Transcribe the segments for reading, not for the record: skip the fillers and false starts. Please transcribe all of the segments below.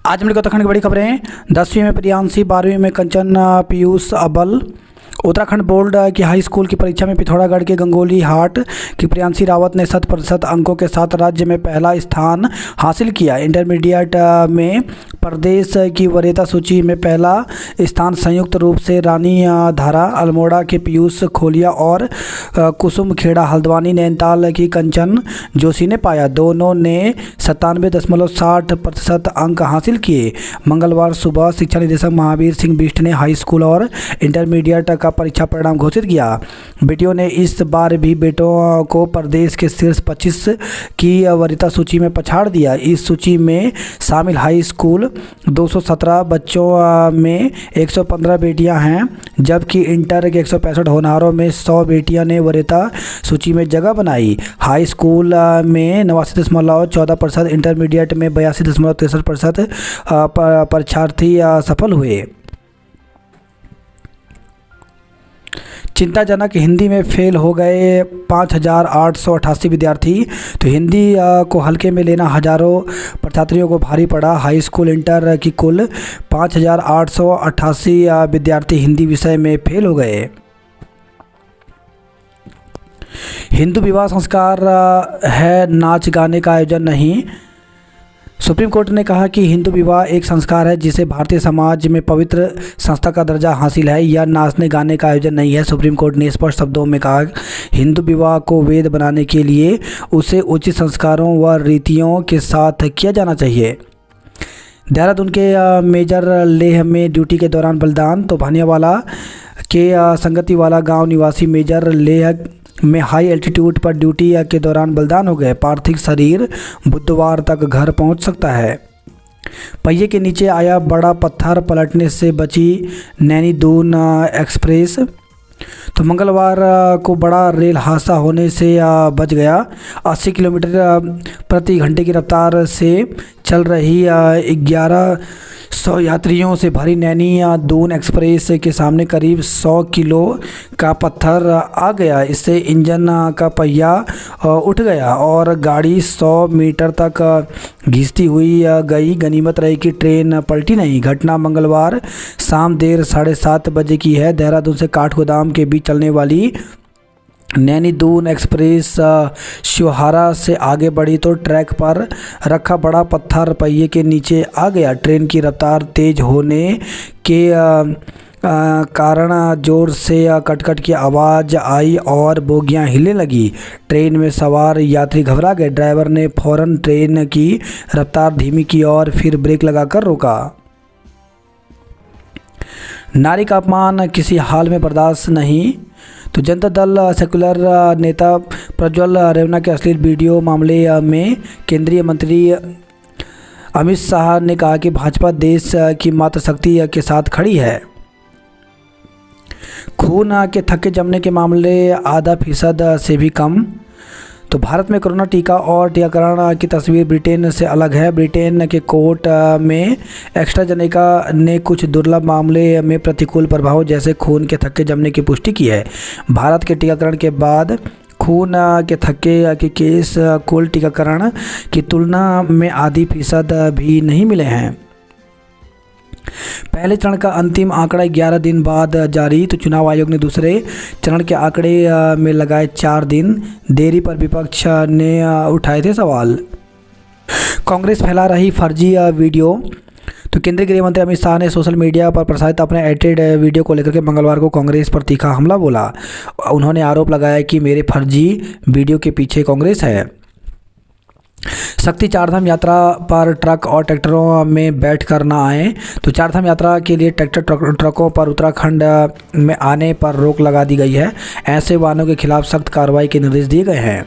आज हम लोग उत्तराखंड की बड़ी खबरें। 10वीं में प्रियांशी, 12वीं में कंचन, पीयूष अबल। उत्तराखंड बोर्ड की हाई स्कूल की परीक्षा में पिथौरागढ़ के गंगोली हाट की प्रियांशी रावत ने 100% अंकों के साथ राज्य में पहला स्थान हासिल किया। इंटरमीडिएट में प्रदेश की वरीयता सूची में पहला स्थान संयुक्त रूप से रानी धारा अल्मोड़ा के पीयूष खोलिया और कुसुम खेड़ा हल्द्वानी नैनीताल की कंचन जोशी ने पाया। दोनों ने 97.60% अंक हासिल किए। मंगलवार सुबह शिक्षा निदेशक महावीर सिंह बिष्ट ने हाई स्कूल और इंटरमीडिएट का परीक्षा परिणाम घोषित किया। बेटियों ने इस बार भी बेटों को प्रदेश के शीर्ष 25 की वरीयता सूची में पछाड़ दिया। इस सूची में शामिल हाई स्कूल 217 बच्चों में 115 बेटियां हैं, जबकि इंटर के 165 होनहारों में 100 बेटियां ने वरीयता सूची में जगह बनाई। हाई स्कूल में 89.14%, इंटरमीडिएट में 82.63% परीक्षार्थी सफल हुए। चिंताजनक, हिंदी में फेल हो गए 5,888 विद्यार्थी। तो हिंदी को हल्के में लेना हजारों परीक्षार्थियों को भारी पड़ा। हाई स्कूल इंटर की कुल 5,888 विद्यार्थी हिंदी विषय में फेल हो गए। हिंदू विवाह संस्कार है, नाच गाने का आयोजन नहीं। सुप्रीम कोर्ट ने कहा कि हिंदू विवाह एक संस्कार है जिसे भारतीय समाज में पवित्र संस्था का दर्जा हासिल है, यह नाचने गाने का आयोजन नहीं है। सुप्रीम कोर्ट ने स्पष्ट शब्दों में कहा हिंदू विवाह को वैध बनाने के लिए उसे उचित संस्कारों व रीतियों के साथ किया जाना चाहिए। देहरादून के मेजर लेह में ड्यूटी के दौरान बलिदान। तो भानियावाला के संगतिवाला गांव निवासी मेजर लेह में हाई एल्टीट्यूड पर ड्यूटी के दौरान बलिदान हो गए। पार्थिव शरीर बुधवार तक घर पहुंच सकता है। पहिए के नीचे आया बड़ा पत्थर, पलटने से बची नैनी दून एक्सप्रेस। तो मंगलवार को बड़ा रेल हादसा होने से बच गया। 80 किलोमीटर प्रति घंटे की रफ्तार से चल रही 1100 यात्रियों से भरी नैनी दून एक्सप्रेस के सामने करीब 100 किलो का पत्थर आ गया। इससे इंजन का पहिया उठ गया और गाड़ी 100 मीटर तक घिसती हुई गई। गनीमत रही कि ट्रेन पलटी नहीं। घटना मंगलवार शाम देर 7:30 बजे की है। देहरादून से काठगोदाम के बीच चलने वाली नैनी दून एक्सप्रेस शिवहारा से आगे बढ़ी तो ट्रैक पर रखा बड़ा पत्थर पहिए के नीचे आ गया। ट्रेन की रफ्तार तेज होने के कारण जोर से कटकट की आवाज़ आई और बोगियां हिलने लगी। ट्रेन में सवार यात्री घबरा गए। ड्राइवर ने फौरन ट्रेन की रफ्तार धीमी की और फिर ब्रेक लगाकर रोका। नारी का अपमान किसी हाल में बर्दाश्त नहीं। तो जनता दल सेकुलर नेता प्रज्वल रेवन्ना के अश्लील वीडियो मामले में केंद्रीय मंत्री अमित शाह ने कहा कि भाजपा देश की मातृशक्ति के साथ खड़ी है। खून के थक्के जमने के मामले 0.5% से भी कम। तो भारत में कोरोना टीका और टीकाकरण की तस्वीर ब्रिटेन से अलग है। ब्रिटेन के कोर्ट में एस्ट्राजेनेका ने कुछ दुर्लभ मामले में प्रतिकूल प्रभाव जैसे खून के थक्के जमने की पुष्टि की है। भारत के टीकाकरण के बाद खून के थक्के के केस कुल टीकाकरण की तुलना में 0.5% भी नहीं मिले हैं। पहले चरण का अंतिम आंकड़ा 11 दिन बाद जारी। तो चुनाव आयोग ने दूसरे चरण के आंकड़े में लगाए 4 दिन। देरी पर विपक्ष ने उठाए थे सवाल। कांग्रेस फैला रही फर्जी वीडियो। तो केंद्रीय गृह मंत्री अमित शाह ने सोशल मीडिया पर प्रसारित अपने एडिटेड वीडियो को लेकर के मंगलवार को कांग्रेस पर तीखा हमला बोला। उन्होंने आरोप लगाया कि मेरे फर्जी वीडियो के पीछे कांग्रेस है। शक्ति चारधाम यात्रा पर ट्रक और ट्रैक्टरों में बैठ कर न आए। तो चारधाम यात्रा के लिए ट्रकों पर उत्तराखंड में आने पर रोक लगा दी गई है। ऐसे वाहनों के खिलाफ सख्त कार्रवाई के निर्देश दिए गए हैं।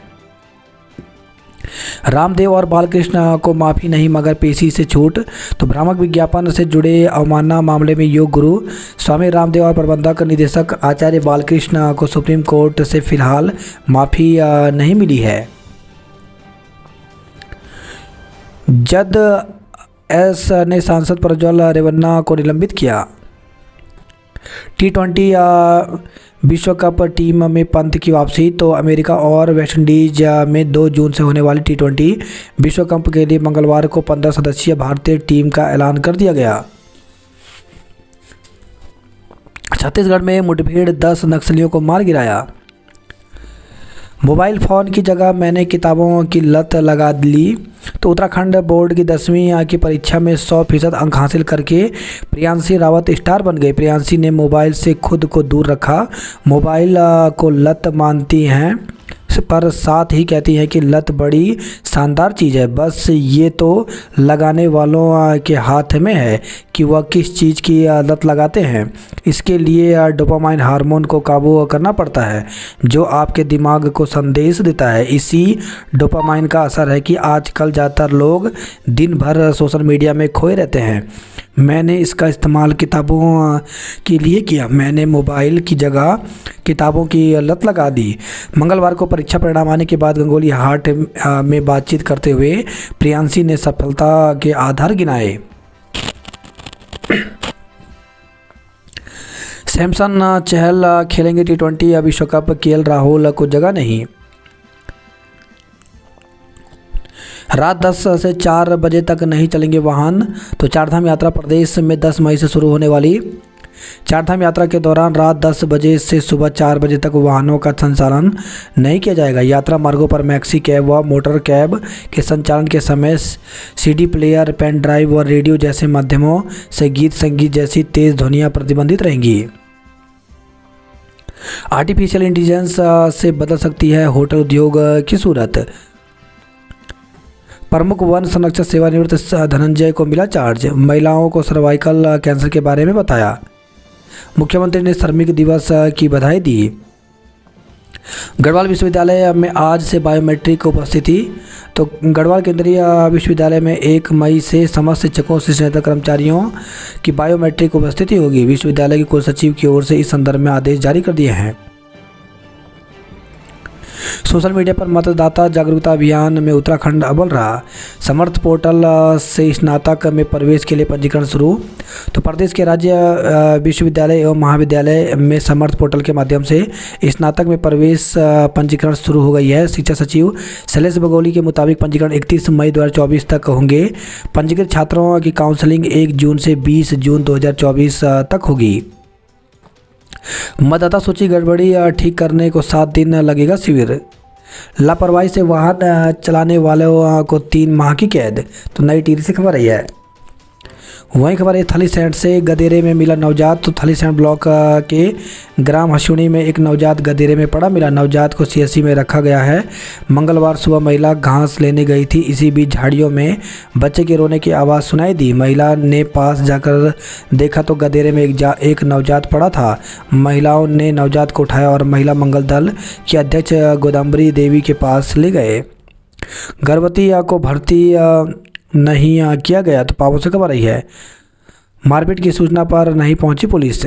रामदेव और बालकृष्ण को माफ़ी नहीं मगर पेशी से छूट। तो भ्रामक विज्ञापन से जुड़े अवमानना मामले में योग गुरु स्वामी रामदेव और प्रबंधक निदेशक आचार्य बालकृष्ण को सुप्रीम कोर्ट से फिलहाल माफ़ी नहीं मिली है। जद एस ने सांसद प्रज्वल रेवन्ना को निलंबित किया। T20 विश्व कप टीम में पंत की वापसी। तो अमेरिका और वेस्टइंडीज में 2 जून से होने वाली T20 विश्व कप के लिए मंगलवार को 15 सदस्यीय भारतीय टीम का ऐलान कर दिया गया। छत्तीसगढ़ में मुठभेड़, 10 नक्सलियों को मार गिराया। मोबाइल फ़ोन की जगह मैंने किताबों की लत लगा ली। तो उत्तराखंड बोर्ड की 10वीं की परीक्षा में 100% अंक हासिल करके प्रियांशी रावत स्टार बन गई। प्रियांशी ने मोबाइल से खुद को दूर रखा। मोबाइल को लत मानती हैं पर साथ ही कहती हैं कि लत बड़ी शानदार चीज़ है, बस ये तो लगाने वालों के हाथ में है कि वह किस चीज़ की लत लगाते हैं। इसके लिए डोपामाइन हार्मोन को काबू करना पड़ता है जो आपके दिमाग को संदेश देता है। इसी डोपामाइन का असर है कि आजकल ज़्यादातर लोग दिन भर सोशल मीडिया में खोए रहते हैं। मैंने इसका इस्तेमाल किताबों के लिए किया। मैंने मोबाइल की जगह किताबों की लत लगा दी। मंगलवार को परीक्षा परिणाम आने के बाद गंगोली हाट में बातचीत करते हुए प्रियांशी ने सफलता के आधार गिनाए। सैमसन चहल खेलेंगे T20 विश्व कप, KL राहुल को जगह नहीं। रात 10 से 4 बजे तक नहीं चलेंगे वाहन। तो चारधाम यात्रा प्रदेश में 10 मई से शुरू होने वाली। चारधाम यात्रा के दौरान रात 10 बजे से सुबह 4 बजे तक वाहनों का संचालन नहीं किया जाएगा। यात्रा मार्गों पर मैक्सी कैब व मोटर कैब के संचालन के समय CD प्लेयर, पेन ड्राइव और रेडियो जैसे माध्यमों से गीत संगीत जैसी तेज ध्वनियाँ प्रतिबंधित रहेंगी। आर्टिफिशियल इंटेलिजेंस से बदल सकती है होटल उद्योग की सूरत। प्रमुख वन संरक्षक सेवानिवृत्त धनंजय को मिला चार्ज। महिलाओं को सर्वाइकल कैंसर के बारे में बताया। मुख्यमंत्री ने श्रमिक दिवस की बधाई दी। गढ़वाल विश्वविद्यालय में आज से बायोमेट्रिक उपस्थिति। तो गढ़वाल केंद्रीय विश्वविद्यालय में 1 मई से समस्त शिक्षकों से स्नातक कर्मचारियों की बायोमेट्रिक उपस्थिति होगी। विश्वविद्यालय के कुलसचिव की ओर से इस संदर्भ में आदेश जारी कर दिए हैं। सोशल मीडिया पर मतदाता जागरूकता अभियान में उत्तराखंड अव्वल रहा। समर्थ पोर्टल से स्नातक में प्रवेश के लिए पंजीकरण शुरू। तो प्रदेश के राज्य विश्वविद्यालय एवं महाविद्यालय में समर्थ पोर्टल के माध्यम से स्नातक में प्रवेश पंजीकरण शुरू हो गई है। शिक्षा सचिव शैलेश बगोली के मुताबिक पंजीकरण 31 मई 2024 तक होंगे। पंजीकृत छात्रों की काउंसलिंग 1 जून से 20 जून 2024 तक होगी। मतदाता सूची गड़बड़ी ठीक करने को 7 दिन लगेगा शिविर। लापरवाही से वाहन चलाने वालों को 3 माह की कैद। तो नई टिहरी से खबर आई है। वहीं खबर है थलीसैंण से गदेरे में मिला नवजात। तो थलीसैंण ब्लॉक के ग्राम हसुणी में एक नवजात गदेरे में पड़ा मिला। नवजात को CSC में रखा गया है। मंगलवार सुबह महिला घास लेने गई थी। इसी बीच झाड़ियों में बच्चे के रोने की आवाज़ सुनाई दी। महिला ने पास जाकर देखा तो गदेरे में एक नवजात पड़ा था। महिलाओं ने नवजात को उठाया और महिला मंगल दल की अध्यक्ष गोदाम्बरी देवी के पास ले गए। गर्भवती को भर्ती नहीं किया गया। तो पावों से खबर आई है। मारपीट की सूचना पर नहीं पहुंची पुलिस।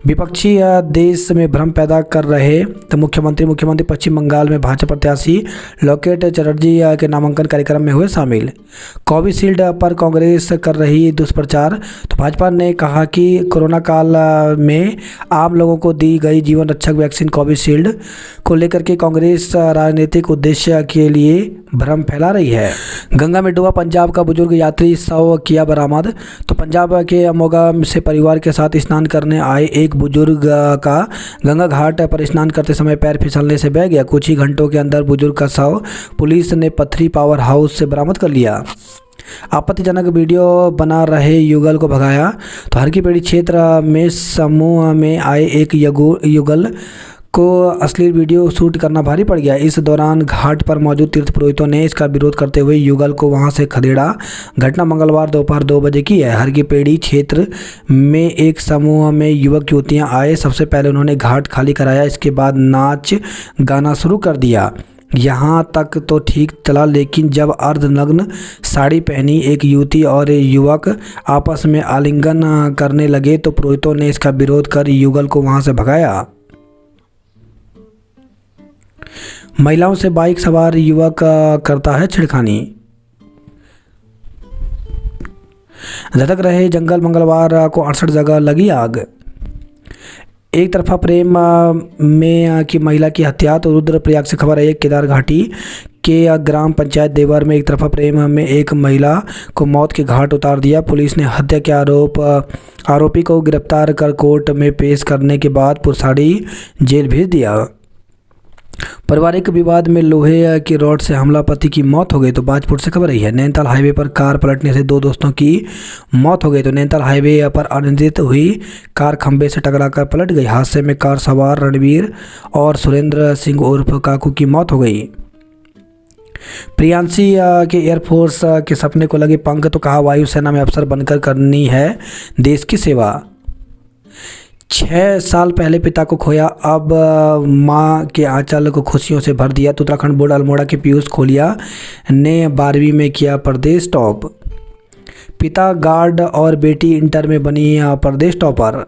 विपक्षी देश में भ्रम पैदा कर रहे। तो मुख्यमंत्री पश्चिम बंगाल में भाजपा प्रत्याशी लोकेट चटर्जी के नामांकन कार्यक्रम में हुए शामिल। कोविशील्ड पर कांग्रेस कर रही दुष्प्रचार। तो भाजपा ने कहा कि कोरोना काल में आम लोगों को दी गई जीवन रक्षक वैक्सीन कोविशील्ड को लेकर के कांग्रेस राजनीतिक उद्देश्य के लिए भ्रम फैला रही है। गंगा में डूबा पंजाब का बुजुर्ग यात्री शव किया बरामद। तो पंजाब के मोगा से परिवार के साथ स्नान करने आए एक बुजुर्ग का गंगा घाट पर स्नान करते समय पैर फिसलने से बह गया। कुछ ही घंटों के अंदर बुजुर्ग का शव पुलिस ने पथरी पावर हाउस से बरामद कर लिया। आपत्तिजनक वीडियो बना रहे युगल को भगाया। तो हरकीपेड़ी क्षेत्र में समूह में आए एक युगल को अश्लील वीडियो शूट करना भारी पड़ गया। इस दौरान घाट पर मौजूद तीर्थ पुरोहितों ने इसका विरोध करते हुए युगल को वहां से खदेड़ा। घटना मंगलवार दोपहर 2 बजे की है। हरकीपेड़ी क्षेत्र में एक समूह में युवक युवतियां आए। सबसे पहले उन्होंने घाट खाली कराया। इसके बाद नाच गाना शुरू कर दिया। यहाँ तक तो ठीक चला, लेकिन जब अर्धनग्न साड़ी पहनी एक युवती और युवक आपस में आलिंगन करने लगे तो पुरोहितों ने इसका विरोध कर युगल को वहां से भगाया। महिलाओं से बाइक सवार युवक करता है छेड़खानी। धधक रहे जंगल, मंगलवार को 68 जगह लगी आग। एक तरफा प्रेम में की महिला की हत्या। तो रुद्रप्रयाग से खबर है, केदार घाटी के ग्राम पंचायत देवर में एक तरफा प्रेम में एक महिला को मौत के घाट उतार दिया। पुलिस ने हत्या के आरोपी को गिरफ्तार कर कोर्ट में पेश करने के बाद पुरसाड़ी जेल भेज दिया। पारिवारिक विवाद में लोहे की रॉड से हमला, पति की मौत हो गई। तो बाजपुर से खबर आई है, नैनीताल हाईवे पर कार पलटने से 2 दोस्तों की मौत हो गई। तो नैनीताल हाईवे पर अनियंत्रित हुई कार खंबे से टकराकर पलट गई। हादसे में कार सवार रणवीर और सुरेंद्र सिंह उर्फ काकू की मौत हो गई। प्रियांशी के एयरफोर्स के सपने को लगे पंख, तो कहा वायुसेना में अफसर बनकर करनी है देश की सेवा। 6 साल पहले पिता को खोया, अब मां के आंचल को खुशियों से भर दिया। तो उत्तराखंड बोर्ड अल्मोड़ा के पीयूष खोलिया ने 12वीं में किया प्रदेश टॉप। पिता गार्ड और बेटी इंटर में बनी प्रदेश टॉपर।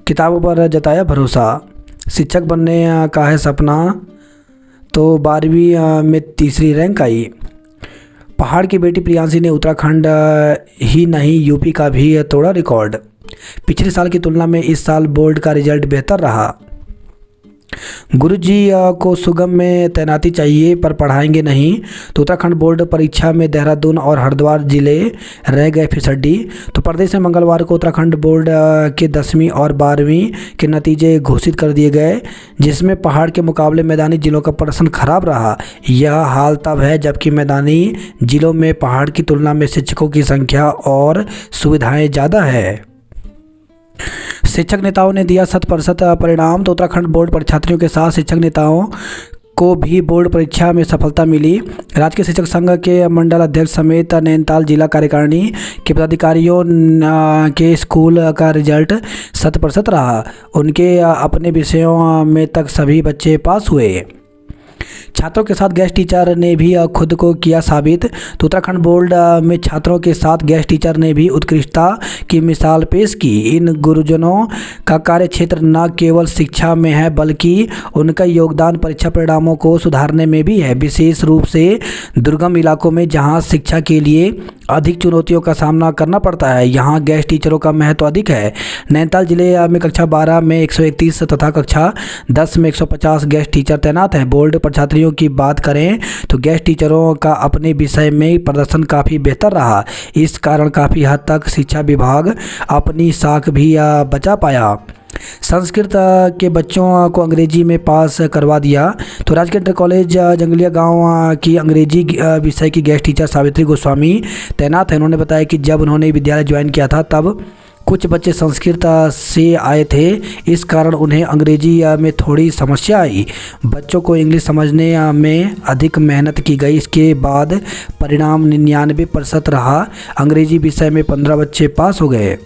किताबों पर जताया भरोसा, शिक्षक बनने का है सपना। तो 12वीं में तीसरी रैंक आई। पहाड़ की बेटी प्रियांशी ने उत्तराखंड ही नहीं यूपी का भी तोड़ा रिकॉर्ड। पिछले साल की तुलना में इस साल बोर्ड का रिजल्ट बेहतर रहा। गुरुजी को सुगम में तैनाती चाहिए पर पढ़ाएंगे नहीं। तो उत्तराखंड बोर्ड परीक्षा में देहरादून और हरिद्वार जिले रह गए फिसड्डी। तो प्रदेश में मंगलवार को उत्तराखंड बोर्ड के 10वीं और 12वीं के नतीजे घोषित कर दिए गए, जिसमें पहाड़ के मुकाबले मैदानी जिलों का प्रदर्शन खराब रहा। यह हाल तब है जबकि मैदानी जिलों में पहाड़ की तुलना में शिक्षकों की संख्या और सुविधाएं ज़्यादा है। शिक्षक नेताओं ने दिया 100% परिणाम। तो उत्तराखंड बोर्ड परीक्षार्थियों के साथ शिक्षक नेताओं को भी बोर्ड परीक्षा में सफलता मिली। राजकीय शिक्षक संघ के मंडल अध्यक्ष समेत नैनीताल जिला कार्यकारिणी के पदाधिकारियों के स्कूल का रिजल्ट 100% रहा। उनके अपने विषयों में तक सभी बच्चे पास हुए। छात्रों के साथ गेस्ट टीचर ने भी खुद को किया साबित। तो उत्तराखंड बोर्ड में छात्रों के साथ गेस्ट टीचर ने भी उत्कृष्टता की मिसाल पेश की। इन गुरुजनों का कार्य क्षेत्र न केवल शिक्षा में है बल्कि उनका योगदान परीक्षा परिणामों को सुधारने में भी है, विशेष रूप से दुर्गम इलाकों में जहां शिक्षा के लिए अधिक चुनौतियों का सामना करना पड़ता है। यहाँ गेस्ट टीचरों का महत्व अधिक है। नैनीताल जिले में कक्षा 12 में 131 तथा कक्षा 10 में 150 गेस्ट टीचर तैनात हैं। बोर्ड परीक्षार्थियों की बात करें तो गेस्ट टीचरों का अपने विषय में प्रदर्शन काफ़ी बेहतर रहा। इस कारण काफ़ी हद तक शिक्षा विभाग अपनी साख भी बचा पाया। संस्कृत के बच्चों को अंग्रेजी में पास करवा दिया। तो राजकीय इंटर कॉलेज जंगलिया गांव की अंग्रेजी विषय की गेस्ट टीचर सावित्री गोस्वामी तैनात हैं। उन्होंने बताया कि जब उन्होंने विद्यालय ज्वाइन किया था तब कुछ बच्चे संस्कृत से आए थे, इस कारण उन्हें अंग्रेजी में थोड़ी समस्या आई। बच्चों को इंग्लिश समझने में अधिक मेहनत की गई। इसके बाद परिणाम 99% रहा। अंग्रेजी विषय में 15 बच्चे पास हो गए।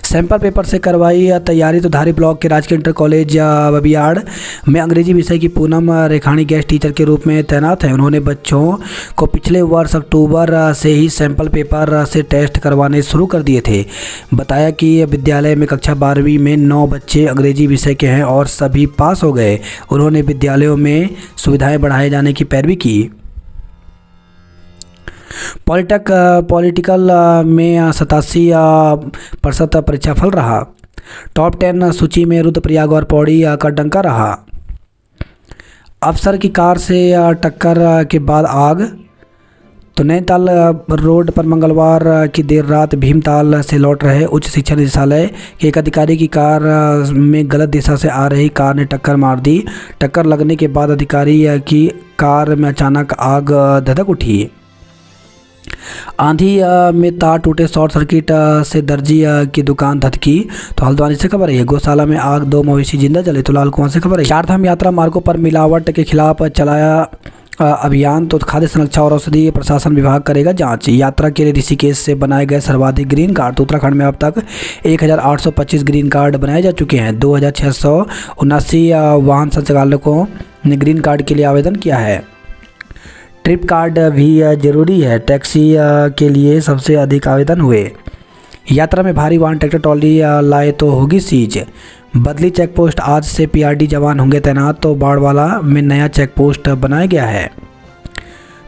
सैंपल पेपर से करवाई तैयारी। तो धारी ब्लॉक के राजकीय इंटर कॉलेज बबियाड़ में अंग्रेजी विषय की पूनम रेखानी गेस्ट टीचर के रूप में तैनात हैं। उन्होंने बच्चों को पिछले वर्ष अक्टूबर से ही सैंपल पेपर से टेस्ट करवाने शुरू कर दिए थे। बताया कि विद्यालय में कक्षा 12वीं में 9 बच्चे अंग्रेजी विषय के हैं और सभी पास हो गए। उन्होंने विद्यालयों में सुविधाएँ बढ़ाए जाने की पैरवी की। पॉलिटिकल में 87% परीक्षाफल रहा। टॉप 10 सूची में रुद्रप्रयाग और पौड़ी का डंका रहा। अफसर की कार से टक्कर के बाद आग। तो नैनीताल रोड पर मंगलवार की देर रात भीमताल से लौट रहे उच्च शिक्षा निदेशालय के एक अधिकारी की कार में गलत दिशा से आ रही कार ने टक्कर मार दी। टक्कर लगने के बाद अधिकारी की कार में अचानक आग धधक उठी। आंधी में तार टूटे, शॉर्ट सर्किट से दर्जी की दुकान धधकी। तो हल्द्वानी से खबर है, गौशाला में आग, 2 मवेशी जिंदा जले। तो लाल कुआं से खबर है, चारधाम यात्रा मार्गों पर मिलावट के खिलाफ चलाया अभियान। तो खाद्य संरक्षा और औषधि प्रशासन विभाग करेगा जांच। यात्रा के लिए ऋषिकेश से बनाए गए सर्वाधिक ग्रीन कार्ड। तो उत्तराखंड में अब तक 1825 ग्रीन कार्ड बनाए जा चुके हैं। 2679 वाहन संचालकों ने ग्रीन कार्ड के लिए आवेदन किया है। ट्रिप कार्ड भी जरूरी है। टैक्सी के लिए सबसे अधिक आवेदन हुए। यात्रा में भारी वाहन ट्रैक्टर ट्रॉली लाए तो होगी सीज। बदली चेक पोस्ट, आज से पीआरडी जवान होंगे तैनात। तो बाड़वाला में नया चेक पोस्ट बनाया गया है।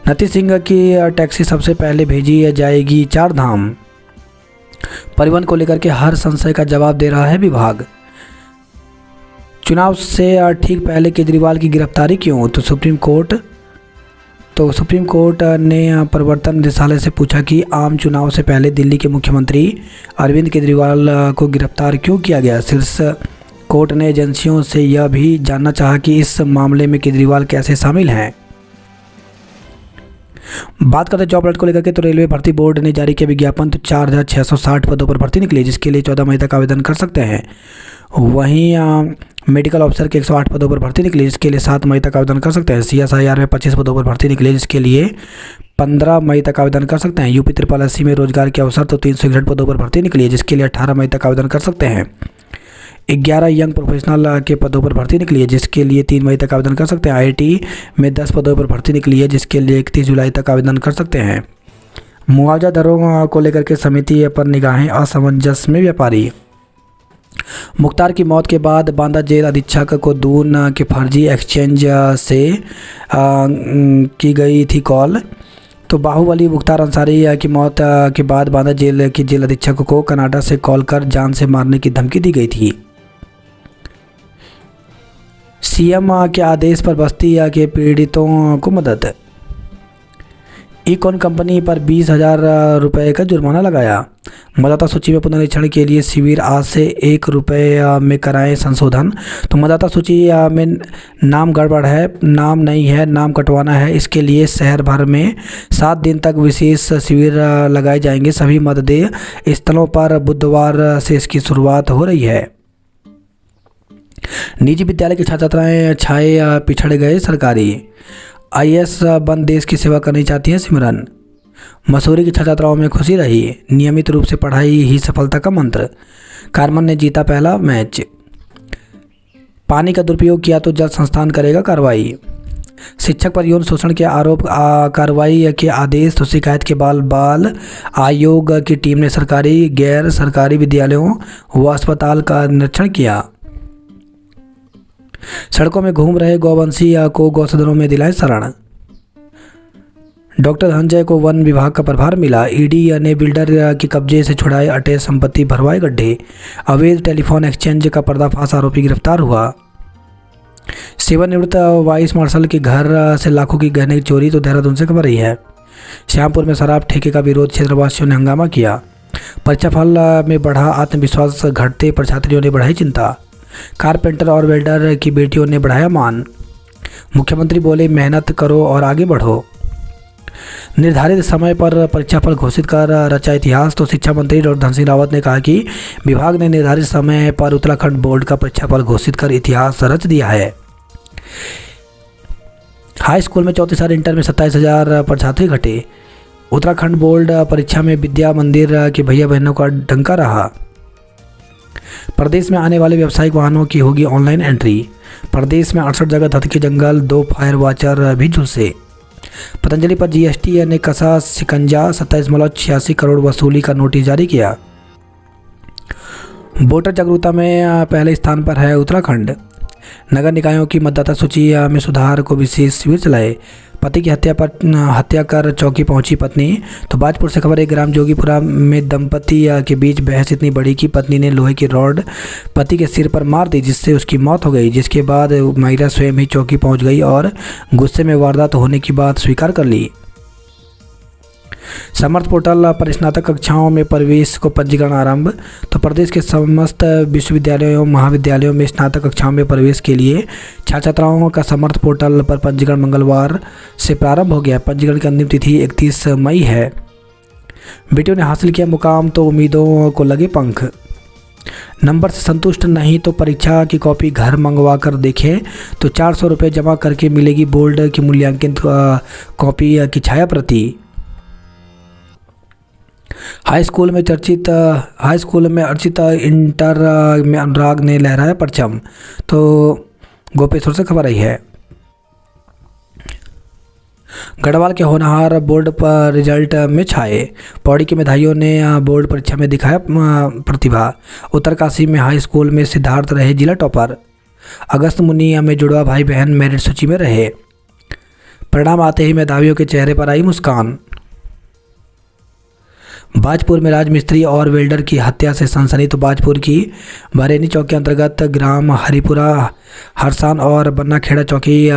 नती सिंह की टैक्सी सबसे पहले भेजी जाएगी चार धाम। परिवहन को लेकर के हर संशय का जवाब दे रहा है विभाग। चुनाव से ठीक पहले केजरीवाल की गिरफ्तारी क्यों? तो सुप्रीम कोर्ट ने प्रवर्तन निदेशालय से पूछा कि आम चुनाव से पहले दिल्ली के मुख्यमंत्री अरविंद केजरीवाल को गिरफ्तार क्यों किया गया। शीर्ष कोर्ट ने एजेंसियों से यह भी जानना चाहा कि इस मामले में केजरीवाल कैसे शामिल हैं। बात करते हैं जॉब अलर्ट को लेकर के, तो रेलवे भर्ती बोर्ड ने जारी किया विज्ञापन। तो 4,660 पदों पर भर्ती निकली, जिसके लिए 14 मई तक आवेदन कर सकते हैं। वहीं मेडिकल ऑफिसर के 108 पदों पर भर्ती निकली, जिसके लिए 7 मई तक आवेदन कर सकते हैं। CSIR में 25 पदों पर भर्ती निकली, जिसके लिए 15 मई तक आवेदन कर सकते हैं। यूपी ट्रिपल एससी में रोजगार के अवसर तो 361 पदों पर भर्ती निकली है, जिसके लिए 18 मई तक आवेदन कर सकते हैं। 11 यंग प्रोफेशनल के पदों पर भर्ती निकली है, जिसके लिए 3 मई तक आवेदन कर सकते हैं। IIT में 10 पदों पर भर्ती निकली है, जिसके लिए 31 जुलाई तक आवेदन कर सकते हैं। मुआवजा दरों को लेकर के समिति पर निगाहें, असमंजस में व्यापारी। मुख्तार की मौत के बाद बांदा जेल अधीक्षक को दून के फर्जी एक्सचेंज से की गई थी कॉल। तो बाहुबली मुख्तार अंसारी की मौत के बाद बांदा जेल के जेल अधीक्षक को कनाडा से कॉल कर जान से मारने की धमकी दी गई थी। CM के आदेश पर बस्ती के पीड़ितों को मदद। इकॉन कंपनी पर 20,000 रुपये का जुर्माना लगाया। मतदाता सूची में पुनरीक्षण के लिए शिविर आज से 1 रुपये में कराएं संशोधन। तो मतदाता सूची में नाम गड़बड़ है, नाम नहीं है, नाम कटवाना है। इसके लिए शहर भर में 7 दिन तक विशेष शिविर लगाए जाएंगे। सभी मतदेय स्थलों पर बुधवार से इसकी शुरुआत हो रही है। निजी विद्यालय के छात्र छात्राएं छाए पिछड़ गए सरकारी। IAS बन देश की सेवा करनी चाहती हैं सिमरन। मसूरी की छात्राओं में खुशी रही, नियमित रूप से पढ़ाई ही सफलता का मंत्र। कार्मन ने जीता पहला मैच। पानी का दुरुपयोग किया तो जल संस्थान करेगा कार्रवाई। शिक्षक पर यौन शोषण के आरोप कार्रवाई के आदेश। तो शिकायत के बाल आयोग की टीम ने सरकारी गैर सरकारी विद्यालयों व अस्पताल का निरीक्षण किया। सड़कों में घूम रहे गौवंशी को गौसदनों में दिलाए शरण। डॉक्टर धनंजय को वन विभाग का प्रभार मिला। ED ने बिल्डर के कब्जे से छुड़ाए अटैच संपत्ति, भरवाए गड्ढे। अवैध टेलीफोन एक्सचेंज का पर्दाफाश, आरोपी गिरफ्तार हुआ। सेवानिवृत्त वाइस मार्शल के घर से लाखों की गहने की चोरी। तो देहरादून से खबर रही है। श्यामपुर में शराब ठेके का विरोध, क्षेत्रवासियों ने हंगामा किया। परीक्षाफल में बढ़ा आत्मविश्वास, घटते पर छात्रियों ने बढ़ाई चिंता। कारपेंटर और वेल्डर की बेटियों ने बढ़ाया मान। मुख्यमंत्री बोले मेहनत करो और आगे बढ़ो। निर्धारित समय पर परीक्षाफल घोषित कर रचा इतिहास। तो शिक्षा मंत्री डॉक्टर धन सिंह रावत ने कहा कि विभाग ने निर्धारित समय पर उत्तराखंड बोर्ड का परीक्षाफल घोषित कर इतिहास रच दिया है। हाई स्कूल में 34,000, इंटर में 27,000 पर छात्री घटे। उत्तराखंड बोर्ड परीक्षा में विद्या मंदिर के भैया बहनों का डंका रहा। प्रदेश में आने वाले व्यावसायिक वाहनों की होगी ऑनलाइन एंट्री। प्रदेश में 68 जगह धत के जंगल, 2 फायर वॉचर भी झुलसे। पतंजलि पर GST ने कसा शिकंजा, 27.86 करोड़ वसूली का नोटिस जारी किया। वोटर जागरूकता में पहले स्थान पर है उत्तराखंड। नगर निकायों की मतदाता सूची में सुधार को विशेष शिविर चलाए। पति की हत्या कर चौकी पहुंची पत्नी। तो बाजपुर से खबर है, ग्राम जोगीपुरा में दंपति के बीच बहस इतनी बड़ी कि पत्नी ने लोहे की रॉड पति के सिर पर मार दी, जिससे उसकी मौत हो गई। जिसके बाद महिला स्वयं ही चौकी पहुंच गई और गुस्से में वारदात होने की बात स्वीकार कर ली। समर्थ पोर्टल पर स्नातक कक्षाओं में प्रवेश को पंजीकरण आरंभ। तो प्रदेश के समस्त विश्वविद्यालयों एवं महाविद्यालयों में स्नातक कक्षाओं में प्रवेश के लिए छात्र छात्राओं का समर्थ पोर्टल पर पंजीकरण मंगलवार से प्रारंभ हो गया। पंजीकरण की अंतिम तिथि 31 मई है। बेटियों ने हासिल किया मुकाम तो उम्मीदों को लगे पंख। नंबर से संतुष्ट नहीं तो परीक्षा की कॉपी घर मंगवा कर देखें। तो 400 रुपये जमा करके मिलेगी बोर्ड की मूल्यांकन कॉपी की छाया प्रति। हाई स्कूल में अर्चित, इंटर में अनुराग ने लहराया परचम। तो गोपेश्वर से खबर आई है। गढ़वाल के होनहार बोर्ड पर रिजल्ट में छाए। पौड़ी के मेधावियों ने बोर्ड परीक्षा में दिखाया प्रतिभा। उत्तरकाशी में हाई स्कूल में सिद्धार्थ रहे जिला टॉपर। अगस्त मुनि में जुड़वा भाई बहन मेरिट सूची में रहे। परिणाम आते ही मेधावियों के चेहरे पर आई मुस्कान। बाजपुर में राजमिस्त्री और वेल्डर की हत्या से सनसनी। तो बाजपुर की बरेनी चौक के अंतर्गत ग्राम हरिपुरा, हरसान और बन्नाखेड़ा चौकी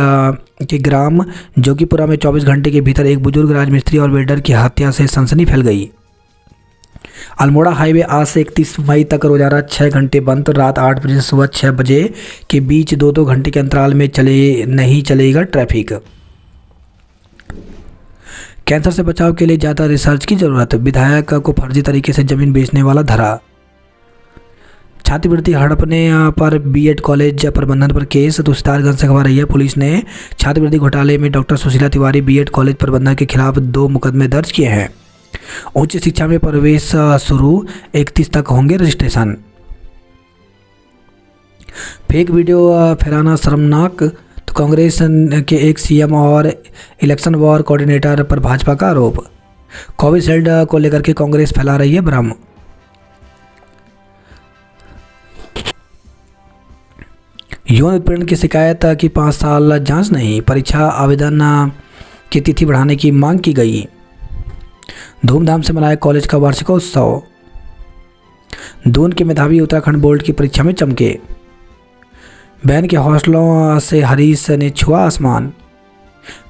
के ग्राम जोगीपुरा में 24 घंटे के भीतर एक बुजुर्ग राजमिस्त्री और वेल्डर की हत्या से सनसनी फैल गई। अल्मोड़ा हाईवे आज से 31 मई तक रोजाना 6 घंटे बंद। तो रात 8 बजे से सुबह 6 बजे के बीच 2-2 घंटे के अंतराल में नहीं चलेगा ट्रैफिक। कैंसर से बचाव के लिए ज़्यादा रिसर्च की जरूरत। विधायक को फर्जी तरीके से जमीन बेचने वाला धरा। छात्रवृत्ति हड़पने पर बीएड कॉलेज प्रबंधन पर केस। तो सितारगंज से खबर रही है, पुलिस ने छात्रवृत्ति घोटाले में doctor Sushila Tiwari BEd college प्रबंधन के खिलाफ 2 मुकदमे दर्ज किए हैं। उच्च शिक्षा में प्रवेश शुरू, 31 तक होंगे रजिस्ट्रेशन। फेक वीडियो फैलाना शर्मनाक। तो कांग्रेस के एक सीएम और इलेक्शन वॉर कोऑर्डिनेटर पर भाजपा का आरोप। कोविशील्ड को लेकर के कांग्रेस फैला रही है भ्रम। यौन उत्पीड़न की शिकायत की 5 साल जांच नहीं। परीक्षा आवेदन की तिथि बढ़ाने की मांग की गई। धूमधाम से मनाया कॉलेज का वार्षिकोत्सव। दून के मेधावी उत्तराखंड बोर्ड की परीक्षा में चमके। बहन के हौसलों से हरीश ने छुआ आसमान।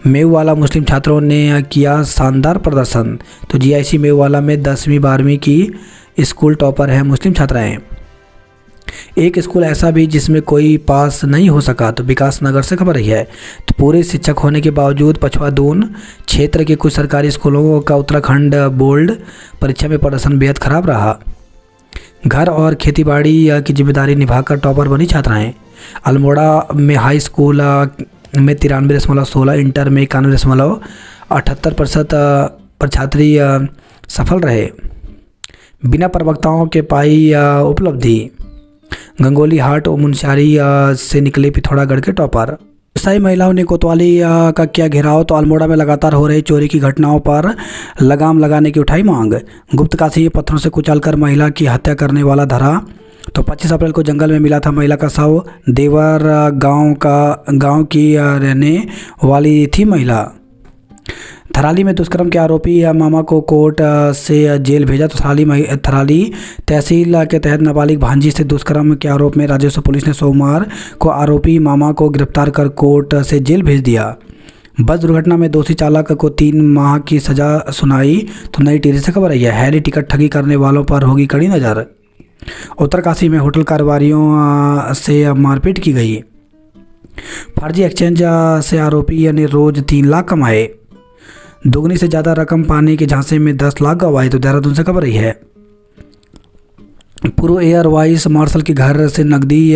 मेववाला मुस्लिम छात्रों ने किया शानदार प्रदर्शन। तो जीआईसी मेववाला में 10वीं 12वीं की स्कूल टॉपर हैं मुस्लिम छात्राएं। एक स्कूल ऐसा भी जिसमें कोई पास नहीं हो सका। तो विकास नगर से खबर रही है। तो पूरे शिक्षक होने के बावजूद पछुआ दून क्षेत्र के कुछ सरकारी स्कूलों का उत्तराखंड बोर्ड परीक्षा में प्रदर्शन बेहद खराब रहा। घर और खेतीबाड़ी की जिम्मेदारी निभाकर टॉपर बनी छात्राएं। अल्मोड़ा में हाई स्कूल में 93.16, इंटर में 91.78% पर छात्री सफल रहे। बिना प्रवक्ताओं के पाई उपलब्धि। गंगोली हाट और मुनस्यारी से निकले पिथौरागढ़ के टॉपर। व्यवसायी महिलाओं ने कोतवाली का किया घेराव। तो अल्मोड़ा में लगातार हो रही चोरी की घटनाओं पर लगाम लगाने की उठाई मांग। गुप्तकाशी में पत्थरों से कुचलकर महिला की हत्या करने वाला धरा। तो 25 अप्रैल को जंगल में मिला था महिला का शव। देवर गांव की रहने वाली थी महिला। थराली में दुष्कर्म के आरोपी मामा को कोर्ट से जेल भेजा। तो थराली तहसील के तहत नाबालिग भांजी से दुष्कर्म के आरोप में राजस्व पुलिस ने सोमवार को आरोपी मामा को गिरफ्तार कर कोर्ट से जेल भेज दिया। बस दुर्घटना में दोषी चालक को 3 माह की सजा सुनाई। तो नई टिहरी से खबर आई है, हेली टिकट ठगी करने वालों पर होगी कड़ी नज़र। उत्तरकाशी में होटल कारोबारियों से मारपीट की गई। फर्जी एक्सचेंज से आरोपी ने रोज 3 लाख कमाए। दोगुनी से ज़्यादा रकम पाने के झांसे में 10 लाख गंवाए। तो देहरादून से खबर रही है, पूर्व एयर वाइस मार्शल के घर से नकदी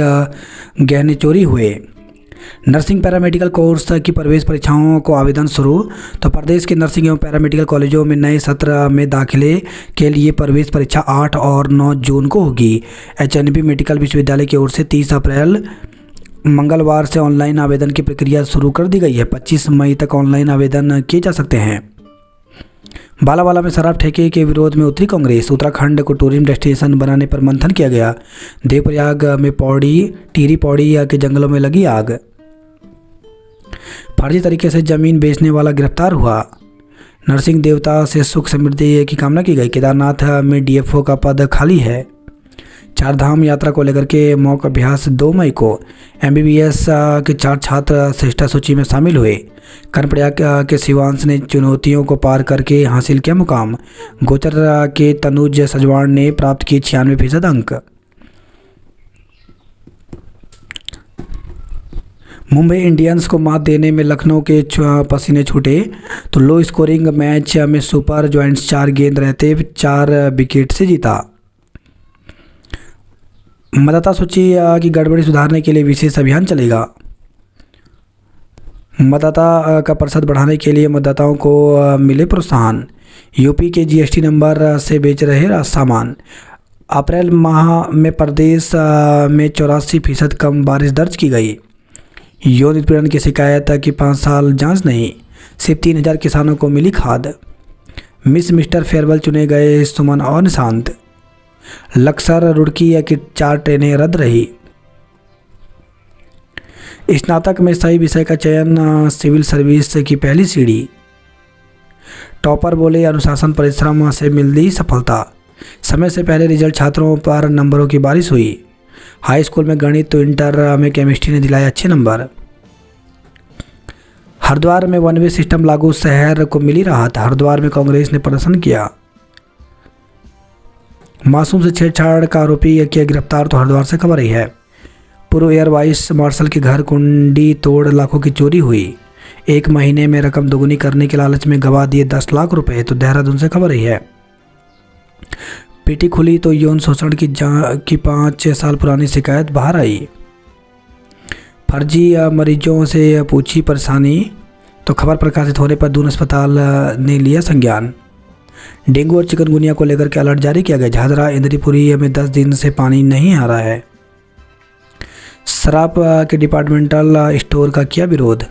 गहने चोरी हुए। नर्सिंग पैरामेडिकल कोर्स की प्रवेश परीक्षाओं को आवेदन शुरू। तो प्रदेश के नर्सिंग एवं पैरामेडिकल कॉलेजों में नए सत्र में दाखिले के लिए प्रवेश परीक्षा 8 और 9 जून को होगी। एचएनबी मेडिकल विश्वविद्यालय की ओर से 30 अप्रैल मंगलवार से ऑनलाइन आवेदन की प्रक्रिया शुरू कर दी गई है। 25 मई तक ऑनलाइन आवेदन किए जा सकते हैं। बालावाला में शराब ठेके के विरोध में उतरी कांग्रेस। उत्तराखंड को टूरिज्म डेस्टिनेशन बनाने पर मंथन किया गया। देवप्रयाग में टिहरी पौड़ी के जंगलों में लगी आग। फर्जी तरीके से जमीन बेचने वाला गिरफ्तार हुआ। नरसिंह देवता से सुख समृद्धि की कामना की गई। केदारनाथ में डीएफओ का पद खाली है। 4 धाम यात्रा को लेकर के मॉक अभ्यास 2 मई को। एमबीबीएस के 4 छात्र श्रेष्ठ सूची में शामिल हुए। कर्णप्रयाग के शिवांश ने चुनौतियों को पार करके हासिल किया मुकाम। गोचर के तनुज सजवाण ने प्राप्त किए 96% अंक। मुंबई इंडियंस को मात देने में लखनऊ के पसीने छूटे। तो लो स्कोरिंग मैच में सुपर जॉइंट्स 4 गेंद रहते 4 विकेट से जीता। मतदाता सूची की गड़बड़ी सुधारने के लिए विशेष अभियान चलेगा। मतदाता का प्रतिशत बढ़ाने के लिए मतदाताओं को मिले प्रोत्साहन। यूपी के जीएसटी नंबर से बेच रहे सामान। अप्रैल माह में प्रदेश में 84% कम बारिश दर्ज की गई। यौन उत्पीड़न की शिकायत की 5 साल जांच नहीं। सिर्फ 3000 किसानों को मिली खाद। मिस्टर फेयरवेल चुने गए सुमन और निशांत। लक्सर रुड़की की 4 ट्रेनें रद्द रही। स्नातक में सही विषय का चयन सिविल सर्विस की पहली सीढ़ी। टॉपर बोले अनुशासन परिश्रम से मिली सफलता। समय से पहले रिजल्ट छात्रों पर नंबरों की बारिश हुई। हाई स्कूल में गणित तो इंटर में केमिस्ट्री ने दिलाए अच्छे नंबर। हरिद्वार में वन वे सिस्टम लागू, शहर को मिली राहत। हरिद्वार में कांग्रेस ने प्रदर्शन किया। मासूम से छेड़छाड़ का आरोपी किया गिरफ्तार, तो हरिद्वार से खबर आई है। पूर्व एयर वाइस मार्शल के घर कुंडी तोड़ लाखों की चोरी हुई। 1 महीने में रकम दोगुनी करने के लालच में गवा दिए 10 लाख रुपए, तो देहरादून से खबर आई है। पीटी खुली तो यौन शोषण की 5 साल पुरानी शिकायत बाहर आई। फर्जी मरीजों से पूछी परेशानी, तो खबर प्रकाशित होने पर दून अस्पताल ने लिया संज्ञान। डेंगू और चिकनगुनिया को लेकर के अलर्ट जारी किया गया। झाझरा इंद्रीपुरी में 10 दिन से पानी नहीं आ रहा है। शराब के डिपार्टमेंटल स्टोर का किया विरोध।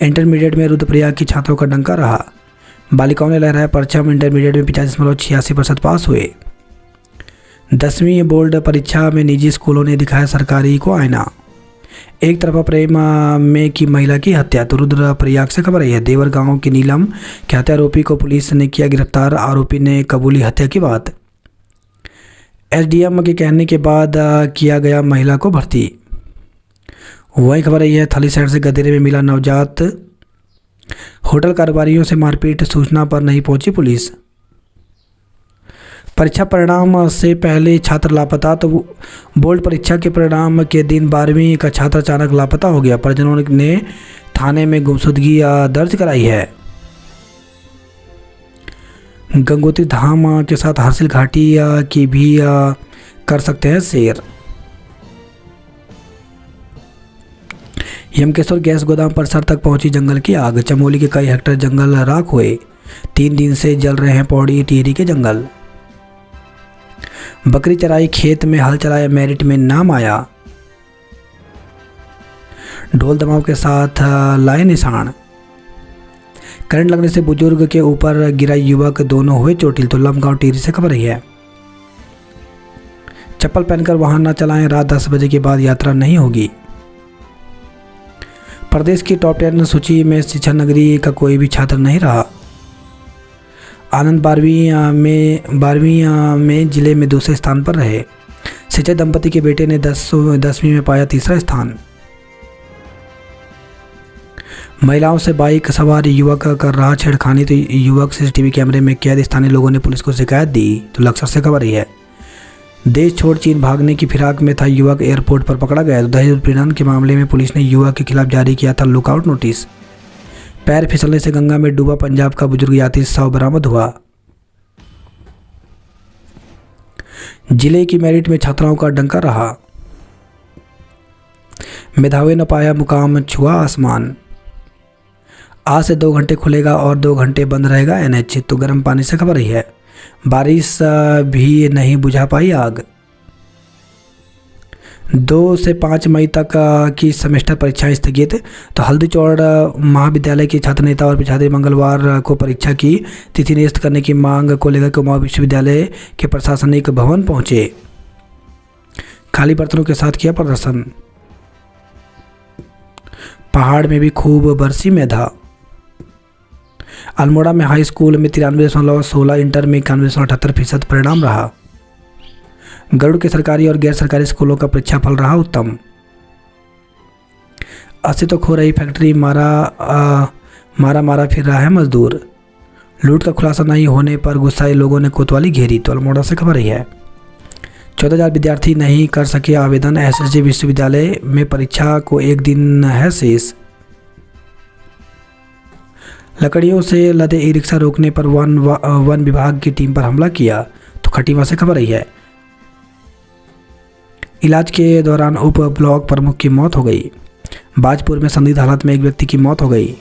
इंटरमीडिएट में रुद्रप्रयाग की छात्रों का डंका रहा। बालिकाओं ने लहराया परचम। इंटरमीडिएट में 85.86% पास हुए। 10वीं बोर्ड परीक्षा में निजी स्कूलों ने दिखाया सरकारी को आईना। एक तरफा प्रेम में की महिला की हत्या, तो रुद्रप्रयाग से खबर आई है। देवर गांव की नीलम के हत्या आरोपी को पुलिस ने किया गिरफ्तार। आरोपी ने कबूली हत्या की बात। एसडीएम के कहने के बाद किया गया महिला को भर्ती। वही खबर आई है। थली साइड से गधेरे में मिला नवजात। होटल कारोबारियों से मारपीट, सूचना पर नहीं पहुंची पुलिस। परीक्षा परिणाम से पहले छात्र लापता, तो बोर्ड परीक्षा के परिणाम के दिन 12वीं का छात्र अचानक लापता हो गया। परिजनों ने थाने में गुमशुदगी दर्ज कराई है। गंगोत्री धाम के साथ हर्षिल घाटी की भी कर सकते हैं शेयर। यमकेश्वर गैस गोदाम परिसर तक पहुंची जंगल की आग। चमोली के कई हेक्टेयर जंगल राख हुए। 3 दिन से जल रहे हैं पौड़ी टिहरी के जंगल। बकरी चराई, खेत में हल चलाया, मेरिट में नाम आया। ढोल दमाव के साथ लाए निशान। करंट लगने से बुजुर्ग के ऊपर गिरा युवक, दोनों हुए चोटिल, तो लमगांव टिहरी से खबर रही है। चप्पल पहनकर वाहन न चलाएं, रात 10 बजे के बाद यात्रा नहीं होगी। प्रदेश की टॉप 10 सूची में शिक्षा नगरी का कोई भी छात्र नहीं रहा। आनंद 12वीं में जिले में दूसरे स्थान पर रहे। सिंचाई दंपति के बेटे ने 10वीं में पाया तीसरा स्थान। महिलाओं से बाइक सवार युवक कर रहा छेड़खानी, तो युवक सीसीटीवी कैमरे में कैद। स्थानीय लोगों ने पुलिस को शिकायत दी, तो लक्सर से खबर रही है। देश छोड़ चीन भागने की फिराक में था युवक, एयरपोर्ट पर पकड़ा गया। तो दहेज उत्पीड़न के मामले में पुलिस ने युवक के खिलाफ जारी किया था लुकआउट नोटिस। पैर फिसलने से गंगा में डूबा पंजाब का बुजुर्ग यात्री, शव बरामद हुआ। जिले की मेरिट में छात्राओं का डंका रहा। मेधावी न पाया मुकाम, छुआ आसमान। आज से 2 घंटे खुलेगा और 2 घंटे बंद रहेगा एनएच, तो गर्म पानी से खबर रही है। बारिश भी नहीं बुझा पाई आग। 2 से 5 मई तक की सेमेस्टर परीक्षाएं स्थगित। तो हल्दीचौड़ महाविद्यालय के छात्र नेता और विद्यार्थी मंगलवार को परीक्षा की तिथि निरस्त करने की मांग को लेकर कुमाऊं विश्वविद्यालय के प्रशासनिक भवन पहुंचे। खाली बर्तनों के साथ किया प्रदर्शन। पहाड़ में भी खूब बरसी मेधा। अल्मोड़ा में हाई स्कूल में 93.16, इंटर में 91.78% परिणाम रहा। गरुड़ के सरकारी और गैर सरकारी स्कूलों का परीक्षा फल रहा उत्तम। 80 तो खो रही फैक्ट्री, मारा फिर रहा है मजदूर। लूट का खुलासा नहीं होने पर गुस्साए लोगों ने कोतवाली घेरी, तो अल्मोड़ा से खबर रही है। 14,000 विद्यार्थी नहीं कर सके आवेदन। एसएसजी विश्वविद्यालय में परीक्षा को 1 दिन है शेष। लकड़ियों से लदे ई रिक्शा रोकने पर वन विभाग की टीम पर हमला किया, तो खटीमा से खबर रही है। इलाज के दौरान उप ब्लॉक प्रमुख की मौत हो गई। बाजपुर में संदिग्ध हालत में एक व्यक्ति की मौत हो गई।